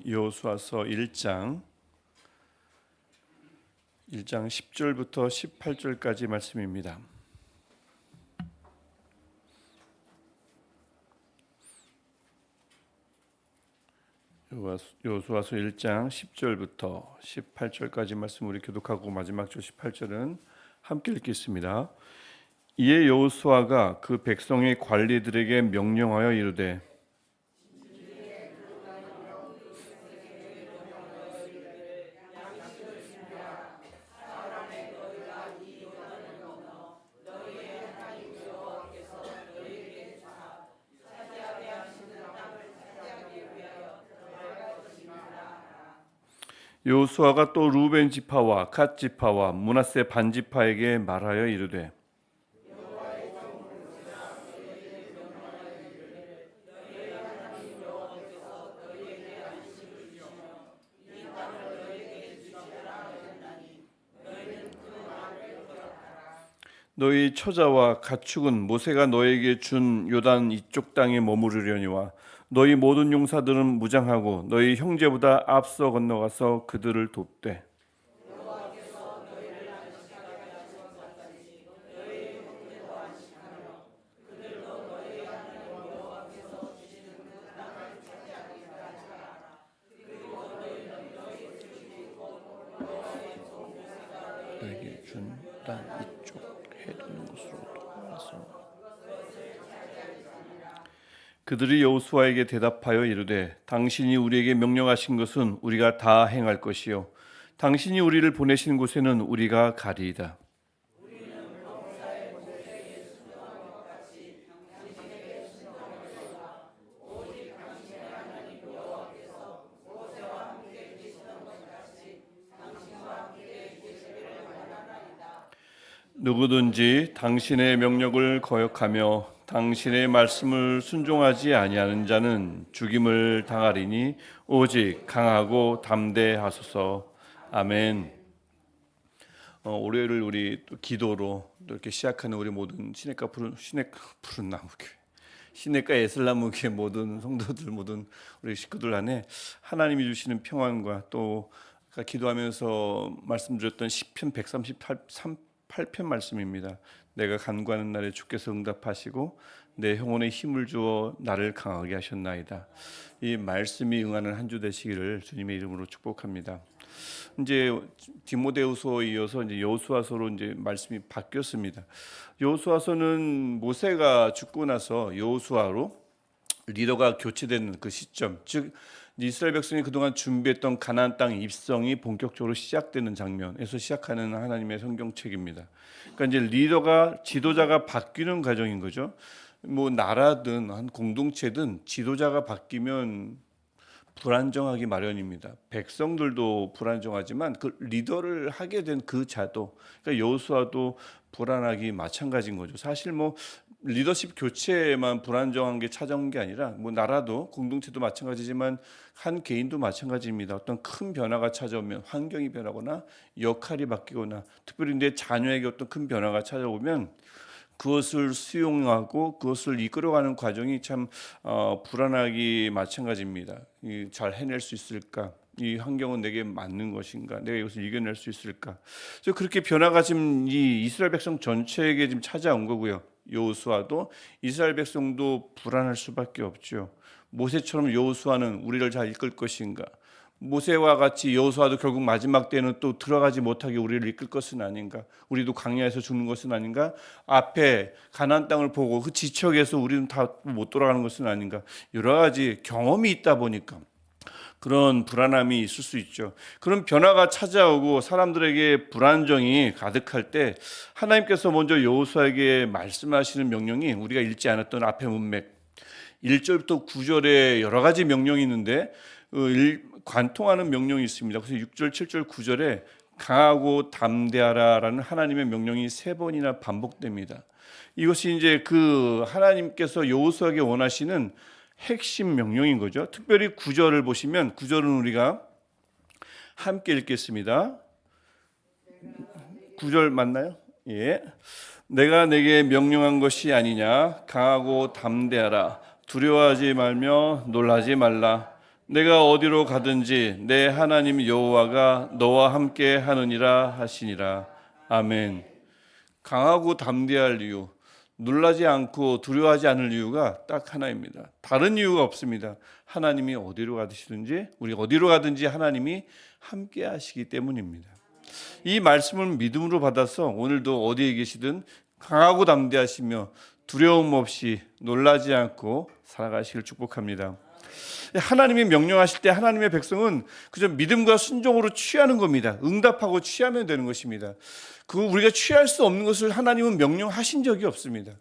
여호수아서 1장 10절부터 18절까지 말씀입니다. 여호수아서 1장 10절부터 18절까지 말씀 우리 교독하고 마지막 절 18절은 함께 읽겠습니다. 이에 여호수아가 그 백성의 관리들에게 명령하여 이르되 여호수아가 또 루벤 지파와 갓 지파와 므낫세 반 지파에게 말하여 이르되 너희 처자와 가축은 모세가 너에게 준 요단 이쪽 땅에 머무르려니와 너희 모든 용사들은 무장하고 너희 형제보다 앞서 건너가서 그들을 돕되 너에게 준 땅 이쪽 해두는 곳으로 돌아가서 그들이 여호수아에게 대답하여 이르되 당신이 우리에게 명령하신 것은 우리가 다 행할 것이요 당신이 우리를 보내신 곳에는 우리가 가리이다. 누구든지 당신의 명령을 거역하며 당신의 말씀을 순종하지 아니하는 자는 죽임을 당하리니 오직 강하고 담대하소서. 아멘. 월요일을 우리 또 기도로 또 이렇게 시작하는 우리 모든 시냇가 푸른 나무교회, 시냇가 예슬나무교회 모든 성도들, 모든 우리 식구들 안에 하나님이 주시는 평안과 또 기도하면서 말씀드렸던 시편 138편 말씀입니다. 내가 간구하는 날에 주께서 응답하시고 내 영혼에 힘을 주어 나를 강하게 하셨나이다. 이 말씀이 응하는 한 주 되시기를 주님의 이름으로 축복합니다. 이제 디모데후서에 이어서 이제 여호수아서로 이제 말씀이 바뀌었습니다. 여호수아서는 모세가 죽고 나서 여호수아로 리더가 교체되는 그 시점, 즉 이스라엘 백성이 그동안 준비했던 가나안 땅 입성이 본격적으로 시작되는 장면에서 시작하는 하나님의 성경책입니다. 그러니까 이제 리더가 지도자가 바뀌는 과정인 거죠. 뭐 나라든 한 공동체든 지도자가 바뀌면 불안정하기 마련입니다. 백성들도 불안정하지만 그 리더를 하게 된 그 자도, 그러니까 여호수아도 불안하기 마찬가지인 거죠. 사실 뭐 리더십 교체에만 불안정한 게 찾아온 게 아니라 뭐 나라도 공동체도 마찬가지지만 한 개인도 마찬가지입니다. 어떤 큰 변화가 찾아오면 환경이 변하거나 역할이 바뀌거나 특별히 내 자녀에게 어떤 큰 변화가 찾아오면 그것을 수용하고 그것을 이끌어가는 과정이 참 불안하기 마찬가지입니다. 잘 해낼 수 있을까? 이 환경은 내게 맞는 것인가? 내가 이것을 이겨낼 수 있을까? 그래서 그렇게 변화가 지금 이 이스라엘 백성 전체에게 지금 찾아온 거고요. 여호수아도 이스라엘 백성도 불안할 수밖에 없죠. 모세처럼 여호수아는 우리를 잘 이끌 것인가? 모세와 같이 여호수아도 결국 마지막 때는 또 들어가지 못하게 우리를 이끌 것은 아닌가? 우리도 광야에서 죽는 것은 아닌가? 앞에 가나안 땅을 보고 그 지척에서 우리는 다 못 돌아가는 것은 아닌가? 여러 가지 경험이 있다 보니까 그런 불안함이 있을 수 있죠. 그런 변화가 찾아오고 사람들에게 불안정이 가득할 때 하나님께서 먼저 여호수아에게 말씀하시는 명령이 우리가 읽지 않았던 앞의 문맥 1절부터 9절에 여러 가지 명령이 있는데 관통하는 명령이 있습니다. 그래서 6절, 7절, 9절에 강하고 담대하라라는 하나님의 명령이 3번이나 반복됩니다. 이것이 이제 그 하나님께서 여호수아에게 원하시는 핵심 명령인 거죠. 특별히 9절을 보시면 9절은 우리가 함께 읽겠습니다. 9절 맞나요? 예. 내가 내게 명령한 것이 아니냐? 강하고 담대하라. 두려워하지 말며 놀라지 말라. 내가 어디로 가든지 내 하나님 여호와가 너와 함께 하느니라 하시니라. 아멘. 강하고 담대할 이유, 놀라지 않고 두려워하지 않을 이유가 딱 하나입니다. 다른 이유가 없습니다. 하나님이 어디로 가시든지, 우리 어디로 가든지 하나님이 함께 하시기 때문입니다. 이 말씀을 믿음으로 받아서 오늘도 어디에 계시든 강하고 담대하시며 두려움 없이 놀라지 않고 살아가시길 축복합니다. 하나님이 명령하실 때 하나님의 백성은 그저 믿음과 순종으로 취하는 겁니다. 응답하고 취하면 되는 것입니다. 우리가 취할 수 없는 것을 하나님은 명령하신 적이 없습니다.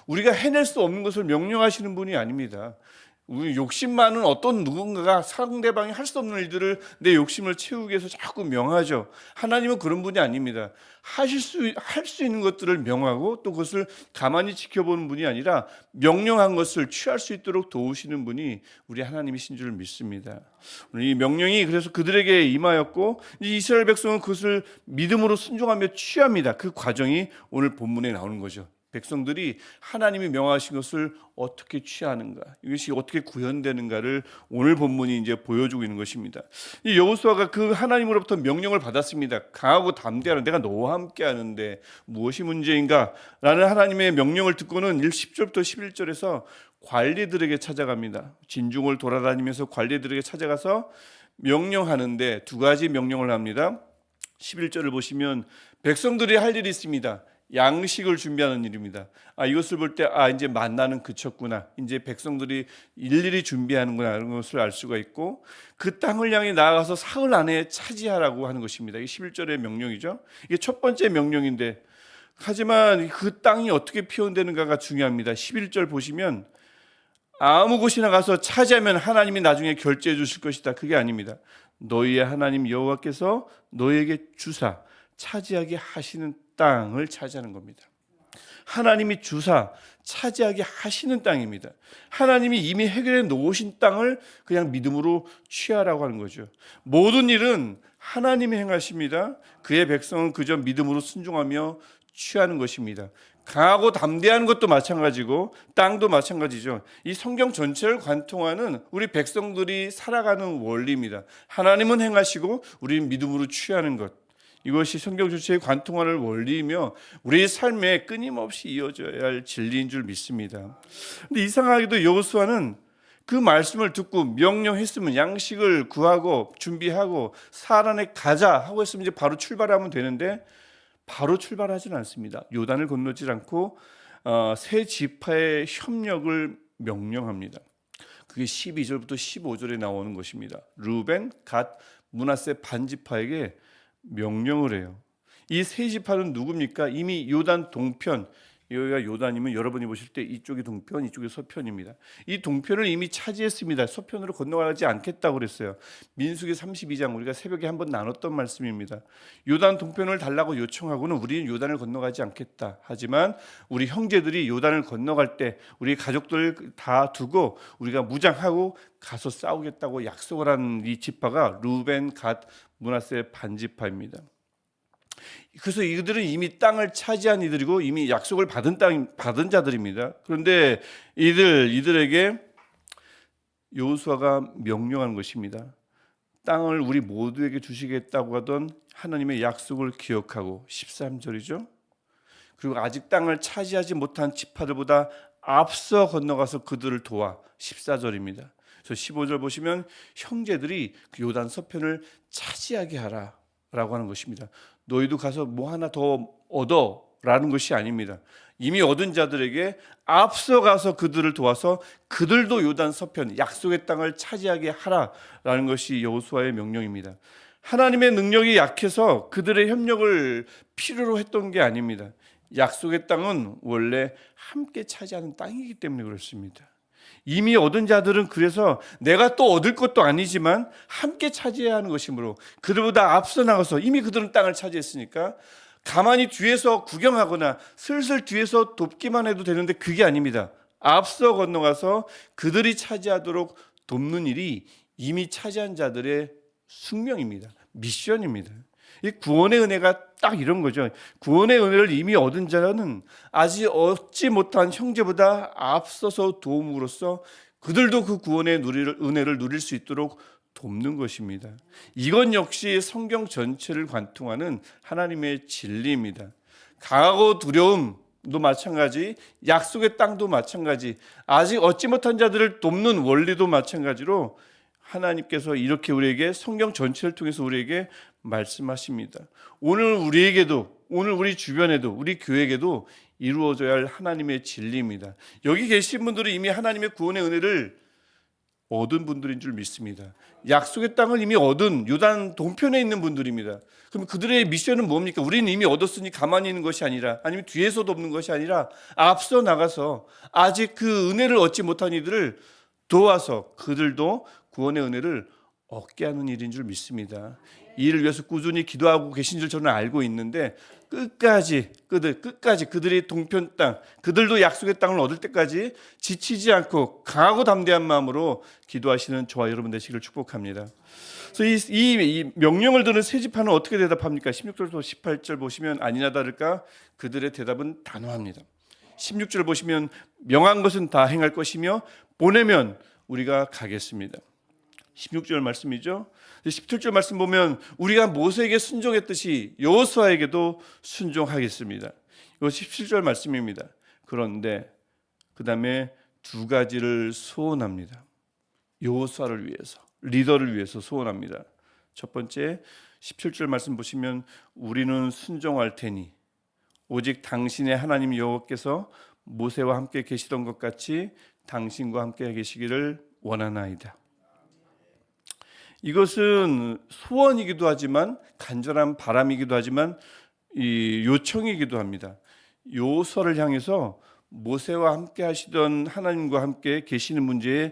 우리가 해낼 수 없는 것을 명령하시는 분이 아닙니다. 우리 욕심 많은 어떤 누군가가 상대방이 할 수 없는 일들을 내 욕심을 채우기 위해서 자꾸 명하죠. 하나님은 그런 분이 아닙니다. 할 수 있는 것들을 명하고 또 그것을 가만히 지켜보는 분이 아니라 명령한 것을 취할 수 있도록 도우시는 분이 우리 하나님이신 줄 믿습니다. 이 명령이 그래서 그들에게 임하였고 이스라엘 백성은 그것을 믿음으로 순종하며 취합니다. 그 과정이 오늘 본문에 나오는 거죠. 백성들이 하나님이 명하신 것을 어떻게 취하는가, 이것이 어떻게 구현되는가를 오늘 본문이 이제 보여주고 있는 것입니다. 이 여호수아가 그 하나님으로부터 명령을 받았습니다. 강하고 담대하라, 내가 너와 함께 하는데 무엇이 문제인가? 라는 하나님의 명령을 듣고는 10절부터 11절에서 관리들에게 찾아갑니다. 진중을 돌아다니면서 관리들에게 찾아가서 명령하는데 두 가지 명령을 합니다. 11절을 보시면 백성들이 할 일이 있습니다. 양식을 준비하는 일입니다. 이것을 볼 때 이제 만나는 그쳤구나, 이제 백성들이 일일이 준비하는구나, 이런 것을 알 수가 있고, 그 땅을 향해 나아가서 사흘 안에 차지하라고 하는 것입니다. 이게 11절의 명령이죠. 이게 첫 번째 명령인데, 하지만 그 땅이 어떻게 표현되는가가 중요합니다. 11절 보시면 아무 곳이나 가서 차지하면 하나님이 나중에 결제해 주실 것이다, 그게 아닙니다. 너희의 하나님 여호와께서 너희에게 주사 차지하게 하시는 땅을 차지하는 겁니다. 하나님이 주사 차지하게 하시는 땅입니다. 하나님이 이미 해결해 놓으신 땅을 그냥 믿음으로 취하라고 하는 거죠. 모든 일은 하나님이 행하십니다. 그의 백성은 그저 믿음으로 순종하며 취하는 것입니다. 강하고 담대한 것도 마찬가지고 땅도 마찬가지죠. 이 성경 전체를 관통하는 우리 백성들이 살아가는 원리입니다. 하나님은 행하시고 우리는 믿음으로 취하는 것, 이것이 성경 전체에 관통하는 원리이며 우리의 삶에 끊임없이 이어져야 할 진리인 줄 믿습니다. 근데 이상하게도 여호수아는 그 말씀을 듣고 명령했으면 양식을 구하고 준비하고 사흘 안에 가자 하고 했으면 이제 바로 출발하면 되는데 바로 출발하지는 않습니다. 요단을 건너지 않고 세 지파의 협력을 명령합니다. 그게 12절부터 15절에 나오는 것입니다. 르우벤, 갓, 므낫세 반지파에게 명령을 해요. 이 세 지파는 누굽니까? 이미 요단 동편, 여기가 요단이면 여러분이 보실 때 이쪽이 동편, 이쪽이 서편입니다. 이 동편을 이미 차지했습니다. 서편으로 건너가지 않겠다고 그랬어요. 민수기 32장 우리가 새벽에 한번 나눴던 말씀입니다. 요단 동편을 달라고 요청하고는 우리는 요단을 건너가지 않겠다. 하지만 우리 형제들이 요단을 건너갈 때 우리 가족들 다 두고 우리가 무장하고 가서 싸우겠다고 약속을 한 이 지파가 르우벤, 갓, 므낫세 반지파입니다. 그래서 이들은 이미 땅을 차지한 이들이고 이미 약속을 받은 자들입니다. 그런데 이들에게 여호수아가 명령하는 것입니다. 땅을 우리 모두에게 주시겠다고 하던 하나님의 약속을 기억하고 13절이죠. 그리고 아직 땅을 차지하지 못한 지파들보다 앞서 건너가서 그들을 도와 14절입니다. 그래서 15절 보시면 형제들이 그 요단 서편을 차지하게 하라라고 하는 것입니다. 너희도 가서 뭐 하나 더 얻어라는 것이 아닙니다. 이미 얻은 자들에게 앞서 가서 그들을 도와서 그들도 요단 서편 약속의 땅을 차지하게 하라라는 것이 여호수아의 명령입니다. 하나님의 능력이 약해서 그들의 협력을 필요로 했던 게 아닙니다. 약속의 땅은 원래 함께 차지하는 땅이기 때문에 그렇습니다. 이미 얻은 자들은 그래서 내가 또 얻을 것도 아니지만 함께 차지해야 하는 것이므로 그들보다 앞서 나가서 이미 그들은 땅을 차지했으니까 가만히 뒤에서 구경하거나 슬슬 뒤에서 돕기만 해도 되는데 그게 아닙니다. 앞서 건너가서 그들이 차지하도록 돕는 일이 이미 차지한 자들의 숙명입니다. 미션입니다. 이 구원의 은혜가 딱 이런 거죠. 구원의 은혜를 이미 얻은 자는 아직 얻지 못한 형제보다 앞서서 도움으로써 그들도 그 구원의 은혜를 누릴 수 있도록 돕는 것입니다. 이건 역시 성경 전체를 관통하는 하나님의 진리입니다. 강하고 두려움도 마찬가지, 약속의 땅도 마찬가지, 아직 얻지 못한 자들을 돕는 원리도 마찬가지로 하나님께서 이렇게 우리에게 성경 전체를 통해서 우리에게 말씀하십니다. 오늘 우리에게도, 오늘 우리 주변에도, 우리 교회에게도 이루어져야 할 하나님의 진리입니다. 여기 계신 분들은 이미 하나님의 구원의 은혜를 얻은 분들인 줄 믿습니다. 약속의 땅을 이미 얻은 요단 동편에 있는 분들입니다. 그럼 그들의 미션은 뭡니까? 우리는 이미 얻었으니 가만히 있는 것이 아니라, 아니면 뒤에서 돕는 것이 아니라 앞서 나가서 아직 그 은혜를 얻지 못한 이들을 도와서 그들도 구원의 은혜를 얻게 하는 일인 줄 믿습니다. 이 일을 위해서 꾸준히 기도하고 계신 줄 저는 알고 있는데 끝까지 그들이 동편 땅, 그들도 약속의 땅을 얻을 때까지 지치지 않고 강하고 담대한 마음으로 기도하시는 저와 여러분 되시기를 축복합니다. 그래서 이 명령을 들은 세 지파는 어떻게 대답합니까? 16절부터 18절 보시면 아니나 다를까 그들의 대답은 단호합니다. 16절 보시면 명한 것은 다 행할 것이며 보내면 우리가 가겠습니다. 16절 말씀이죠. 17절 말씀 보면 우리가 모세에게 순종했듯이 여호수아에게도 순종하겠습니다. 이거 17절 말씀입니다. 그런데 그 다음에 두 가지를 소원합니다. 여호수아를 위해서, 리더를 위해서 소원합니다. 첫 번째 17절 말씀 보시면 우리는 순종할 테니 오직 당신의 하나님 여호와께서 모세와 함께 계시던 것 같이 당신과 함께 계시기를 원하나이다. 이것은 소원이기도 하지만 간절한 바람이기도 하지만 이 요청이기도 합니다. 여호수아를 향해서 모세와 함께 하시던 하나님과 함께 계시는 문제에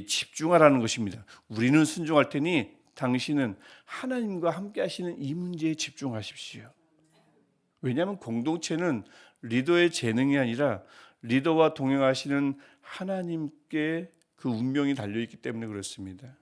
집중하라는 것입니다. 우리는 순종할 테니 당신은 하나님과 함께 하시는 이 문제에 집중하십시오. 왜냐하면 공동체는 리더의 재능이 아니라 리더와 동행하시는 하나님께 그 운명이 달려있기 때문에 그렇습니다.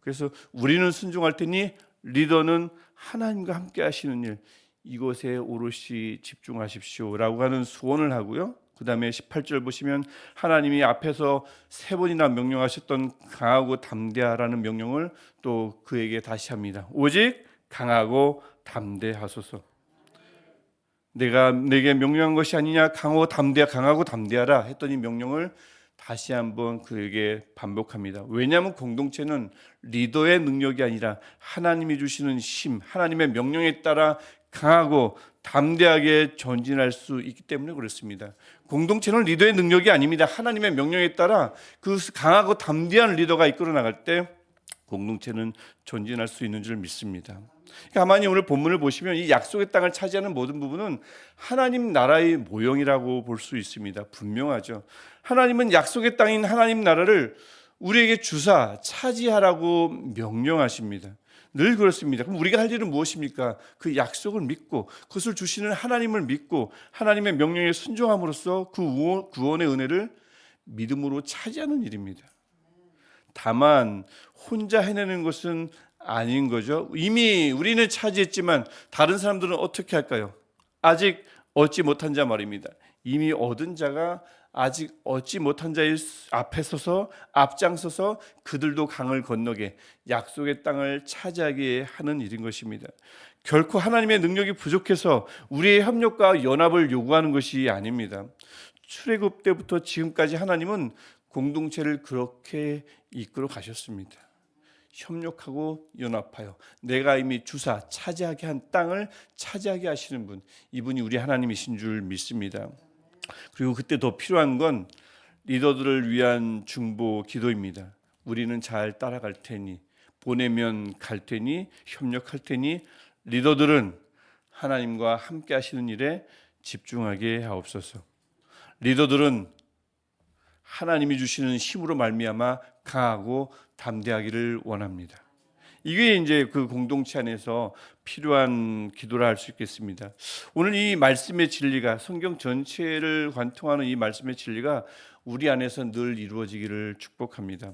그래서 우리는 순종할 테니 리더는 하나님과 함께 하시는 일, 이것에 오롯이 집중하십시오라고 하는 소원을 하고요. 그 다음에 18절 보시면 하나님이 앞에서 3번이나 명령하셨던 강하고 담대하라는 명령을 또 그에게 다시 합니다. 오직 강하고 담대하소서. 내가 내게 명령한 것이 아니냐, 강하고 담대하라 했더니 명령을 다시 한번 그에게 반복합니다. 왜냐하면 공동체는 리더의 능력이 아니라 하나님이 주시는 힘, 하나님의 명령에 따라 강하고 담대하게 전진할 수 있기 때문에 그렇습니다. 공동체는 리더의 능력이 아닙니다. 하나님의 명령에 따라 그 강하고 담대한 리더가 이끌어 나갈 때 공동체는 전진할 수 있는 줄 믿습니다. 가만히 오늘 본문을 보시면 이 약속의 땅을 차지하는 모든 부분은 하나님 나라의 모형이라고 볼 수 있습니다. 분명하죠. 하나님은 약속의 땅인 하나님 나라를 우리에게 주사 차지하라고 명령하십니다. 늘 그렇습니다. 그럼 우리가 할 일은 무엇입니까? 그 약속을 믿고 그것을 주시는 하나님을 믿고 하나님의 명령에 순종함으로써 그 구원의 은혜를 믿음으로 차지하는 일입니다. 다만 혼자 해내는 것은 아닌 거죠. 이미 우리는 차지했지만 다른 사람들은 어떻게 할까요? 아직 얻지 못한 자 말입니다. 이미 얻은 자가 아직 얻지 못한 자의 앞에 서서 앞장서서 그들도 강을 건너게 약속의 땅을 차지하게 하는 일인 것입니다. 결코 하나님의 능력이 부족해서 우리의 협력과 연합을 요구하는 것이 아닙니다. 출애굽 때부터 지금까지 하나님은 공동체를 그렇게 이끌어 가셨습니다. 협력하고 연합하여 내가 이미 주사 차지하게 한 땅을 차지하게 하시는 분, 이분이 우리 하나님이신 줄 믿습니다. 그리고 그때 더 필요한 건 리더들을 위한 중보 기도입니다. 우리는 잘 따라갈 테니, 보내면 갈 테니, 협력할 테니 리더들은 하나님과 함께 하시는 일에 집중하게 하옵소서. 리더들은 하나님이 주시는 힘으로 말미암아 강하고 담대하기를 원합니다. 이게 이제 그 공동체 안에서 필요한 기도라 할 수 있겠습니다. 오늘 이 말씀의 진리가, 성경 전체를 관통하는 이 말씀의 진리가 우리 안에서 늘 이루어지기를 축복합니다.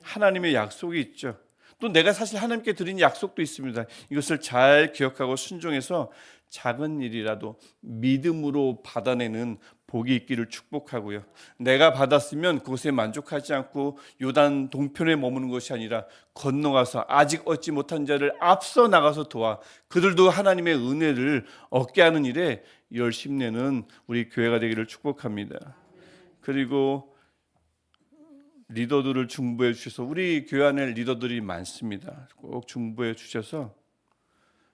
하나님의 약속이 있죠. 또 내가 사실 하나님께 드린 약속도 있습니다. 이것을 잘 기억하고 순종해서 작은 일이라도 믿음으로 받아내는 복이 있기를 축복하고요. 내가 받았으면 그것에 만족하지 않고 요단 동편에 머무는 것이 아니라 건너가서 아직 얻지 못한 자를 앞서 나가서 도와 그들도 하나님의 은혜를 얻게 하는 일에 열심히 내는 우리 교회가 되기를 축복합니다. 그리고 리더들을 중보해 주셔서 우리 교회 안에 리더들이 많습니다. 꼭 중보해 주셔서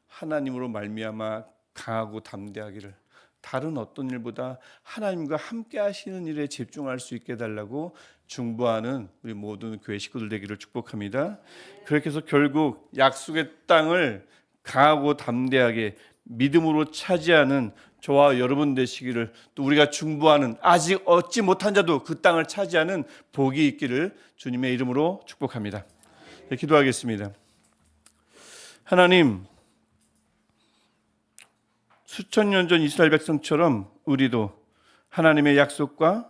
하나님으로 말미암아 강하고 담대하기를 다른 어떤 일보다 하나님과 함께 하시는 일에 집중할 수 있게 해달라고 중보하는 우리 모든 교회 식구들 되기를 축복합니다. 그렇게 해서 결국 약속의 땅을 강하고 담대하게 믿음으로 차지하는 저와 여러분 되시기를, 또 우리가 중보하는 아직 얻지 못한 자도 그 땅을 차지하는 복이 있기를 주님의 이름으로 축복합니다. 네, 기도하겠습니다. 하나님, 수천 년 전 이스라엘 백성처럼 우리도 하나님의 약속과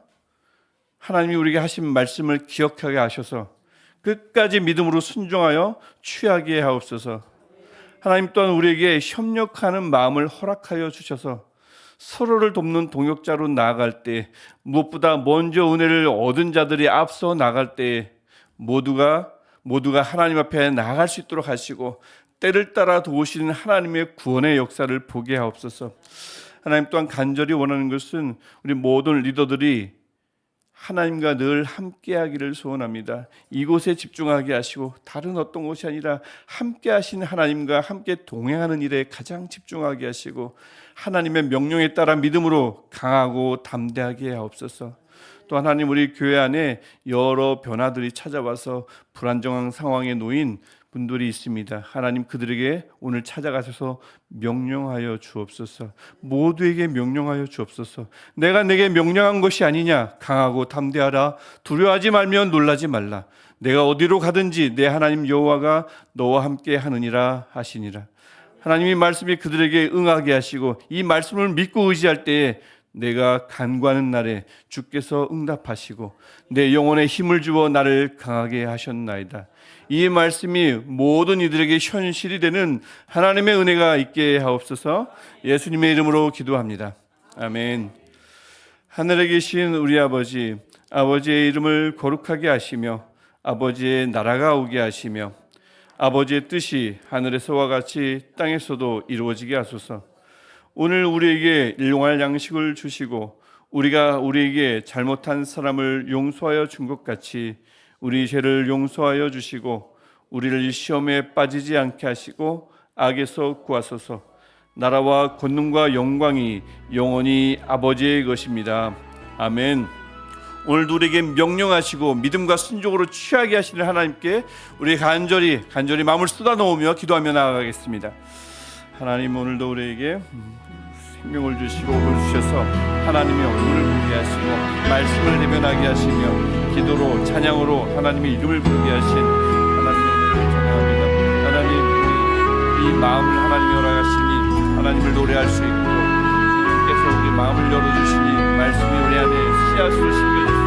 하나님이 우리에게 하신 말씀을 기억하게 하셔서 끝까지 믿음으로 순종하여 취하게 하옵소서. 하나님 또한 우리에게 협력하는 마음을 허락하여 주셔서 서로를 돕는 동역자로 나아갈 때, 무엇보다 먼저 은혜를 얻은 자들이 앞서 나갈 때 모두가 하나님 앞에 나아갈 수 있도록 하시고 때를 따라 도우시는 하나님의 구원의 역사를 보게 하옵소서. 하나님 또한 간절히 원하는 것은 우리 모든 리더들이 하나님과 늘 함께하기를 소원합니다. 이곳에 집중하게 하시고 다른 어떤 곳이 아니라 함께 하신 하나님과 함께 동행하는 일에 가장 집중하게 하시고 하나님의 명령에 따라 믿음으로 강하고 담대하게 하옵소서. 또 하나님, 우리 교회 안에 여러 변화들이 찾아와서 불안정한 상황에 놓인 분들이 있습니다. 하나님, 그들에게 오늘 찾아가셔서 명령하여 주옵소서. 모두에게 명령하여 주옵소서. 내가 내게 명령한 것이 아니냐. 강하고 담대하라. 두려워하지 말며 놀라지 말라. 내가 어디로 가든지 내 하나님 여호와가 너와 함께 하느니라 하시니라. 하나님의 말씀이 그들에게 응하게 하시고 이 말씀을 믿고 의지할 때에 내가 간구하는 날에 주께서 응답하시고 내 영혼에 힘을 주어 나를 강하게 하셨나이다. 이 말씀이 모든 이들에게 현실이 되는 하나님의 은혜가 있게 하옵소서. 예수님의 이름으로 기도합니다. 아멘. 하늘에 계신 우리 아버지, 아버지의 이름을 거룩하게 하시며 아버지의 나라가 오게 하시며 아버지의 뜻이 하늘에서와 같이 땅에서도 이루어지게 하소서. 오늘 우리에게 일용할 양식을 주시고 우리가 우리에게 잘못한 사람을 용서하여 준 것 같이 우리 죄를 용서하여 주시고 우리를 시험에 빠지지 않게 하시고 악에서 구하소서. 나라와 권능과 영광이 영원히 아버지의 것입니다. 아멘. 오늘도 우리에게 명령하시고 믿음과 순종으로 취하게 하시는 하나님께 우리 간절히 마음을 쏟아놓으며 기도하며 나아가겠습니다. 하나님, 오늘도 우리에게 생명을 주시고 복을 주셔서 하나님의 얼굴을 보게 하시고 말씀을 대변하게 하시며 기도로 찬양으로 하나님의 이름을 부르게 하신 하나님의 은혜를 찬양합니다. 하나님, 이 마음을 하나님이 허락하시니 하나님을 노래할 수 있고 주께서 우리 마음을 열어주시니 말씀이 우리 안에 씨앗으로 심겨주시니